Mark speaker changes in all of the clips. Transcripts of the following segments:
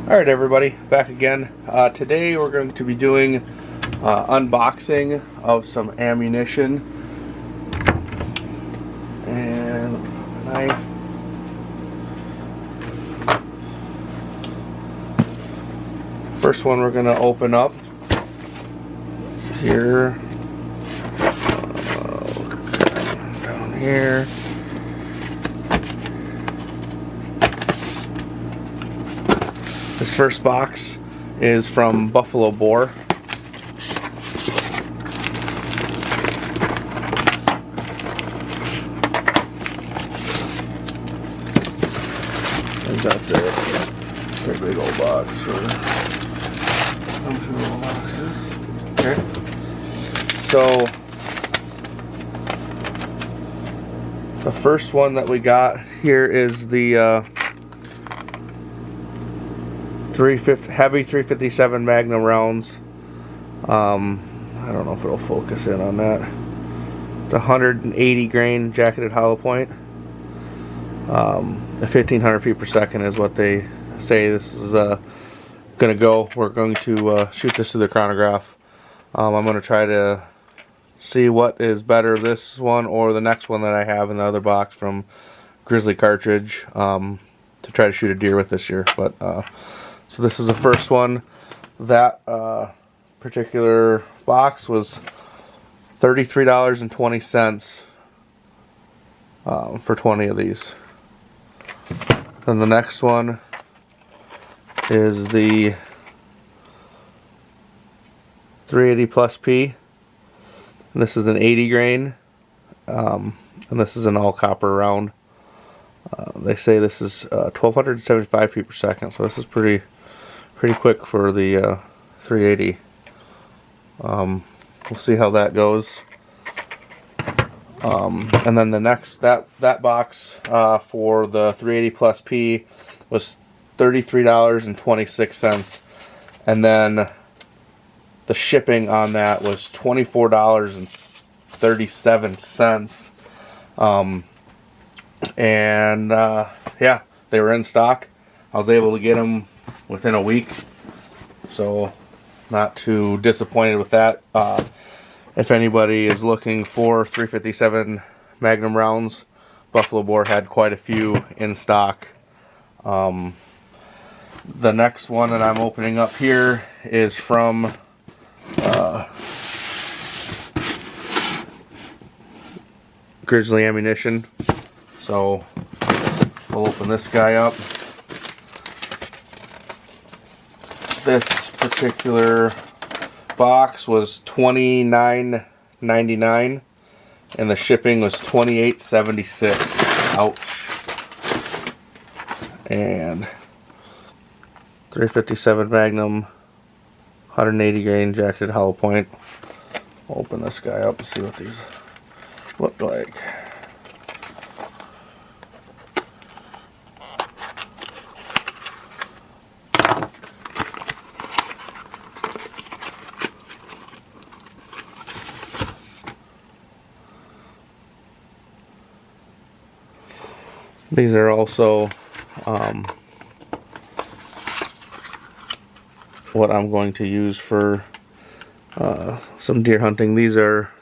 Speaker 1: Alright everybody, back again. Today we're going to be doing unboxing of some ammunition and a knife. First one we're going to open up here, down here. This first box is from Buffalo Bore. And that's a pretty big old box for little boxes. Okay. So the first one that we got here is the heavy 357 Magnum rounds. I don't know if it'll focus in on that. It's 180 grain jacketed hollow point. 1500 feet per second is what they say this is gonna go. We're going to shoot this to the chronograph. I'm gonna try to see what is better, this one or the next one that I have in the other box from Grizzly Cartridge, to try to shoot a deer with this year. But so this is the first one. That particular box was $33.20 for 20 of these. Then the next one is the 380 plus P. And this is an 80 grain, and this is an all copper round. They say this is 1275 feet per second, so this is pretty quick for the 380. We'll see how that goes. And then the next that box for the 380 plus P was $33.26, and then the shipping on that was $24.37. Yeah, they were in stock. I was able to get them within a week, so not too disappointed with that. If anybody is looking for 357 Magnum rounds, Buffalo Bore had quite a few in stock. The next one that I'm opening up here is from Grizzly Ammunition. So we'll open this guy up. This particular box was $29.99 and the shipping was $28.76. Ouch. And 357 Magnum, 180 grain jacketed hollow point. I'll open this guy up and see what these look like. These are also what I'm going to use for some deer hunting. These are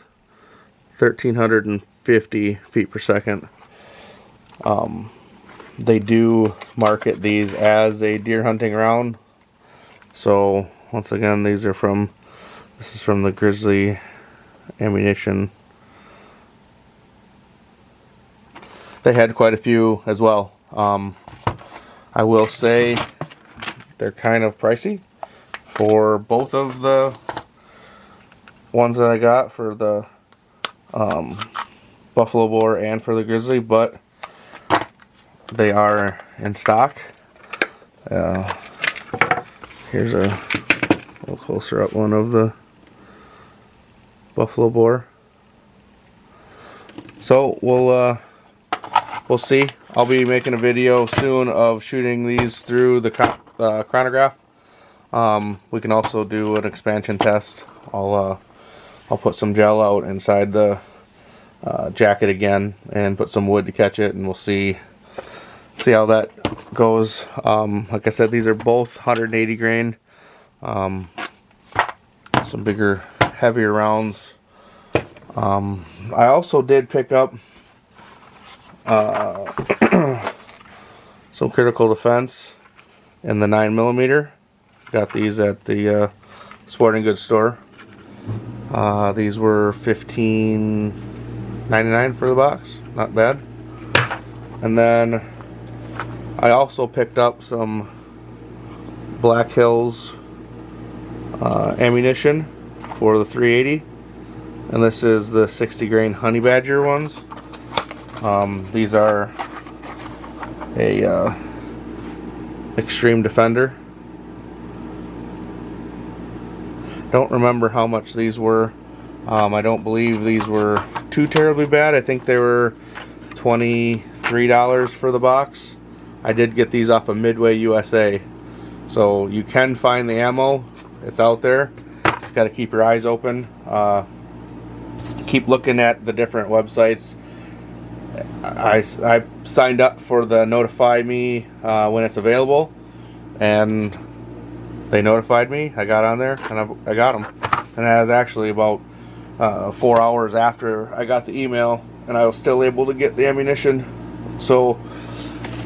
Speaker 1: 1350 feet per second. They do market these as a deer hunting round. So once again, this is from the Grizzly Ammunition. They had quite a few as well. I will say they're kind of pricey for both of the ones that I got, for the Buffalo Bore and for the Grizzly, but they are in stock. Here's a little closer up one of the Buffalo Bore. So we'll see. I'll be making a video soon of shooting these through the chronograph. We can also do an expansion test. I'll put some gel out inside the jacket again and put some wood to catch it, and we'll see see how that goes. Like I said, these are both 180 grain. Some bigger, heavier rounds. I also did pick up some critical defense in the 9mm. Got these at the sporting goods store. These were $15.99 for the box. Not bad. And then I also picked up some Black Hills ammunition for the 380, and this is the 60 grain Honey Badger ones. These are a Extreme Defender. Don't remember how much these were. I don't believe these were too terribly bad. I think they were $23 for the box. I did get these off of Midway USA, so you can find the ammo. It's out there. Just got to keep your eyes open. Keep looking at the different websites. I signed up for the notify me when it's available, and they notified me. I got on there and I got them. And that was actually about 4 hours after I got the email, and I was still able to get the ammunition. So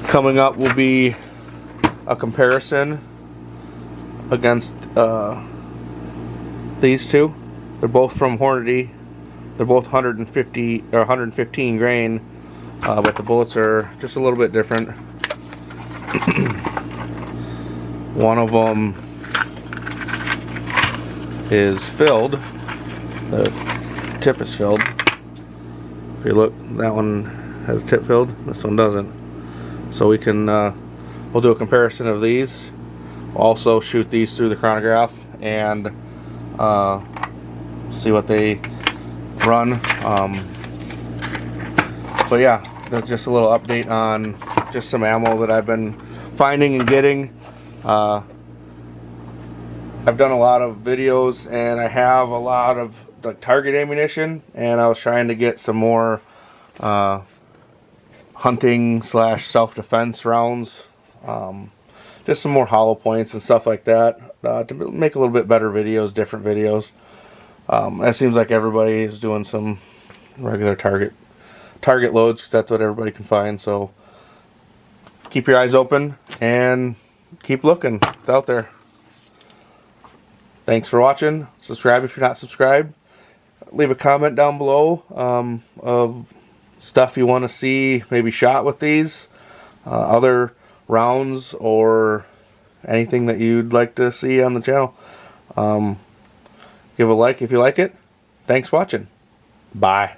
Speaker 1: coming up will be a comparison against these two. They're both from Hornady. They're both 150 or 115 grain, but the bullets are just a little bit different. One of them is filled. The tip is filled. If you look, that one has tip filled. This one doesn't. So we can we'll do a comparison of these. We'll also shoot these through the chronograph and see what they run. But yeah, that's just a little update on just some ammo that I've been finding and getting. I've done a lot of videos and I have a lot of like target ammunition, and I was trying to get some more hunting / self-defense rounds, just some more hollow points and stuff like that, to make a little bit better videos, different videos. It seems like everybody is doing some regular target loads because that's what everybody can find. So keep your eyes open and keep looking. It's out there. Thanks for watching. Subscribe if you're not subscribed. Leave a comment down below of stuff you want to see maybe shot with these, other rounds, or anything that you'd like to see on the channel. Give a like if you like it. Thanks for watching. Bye.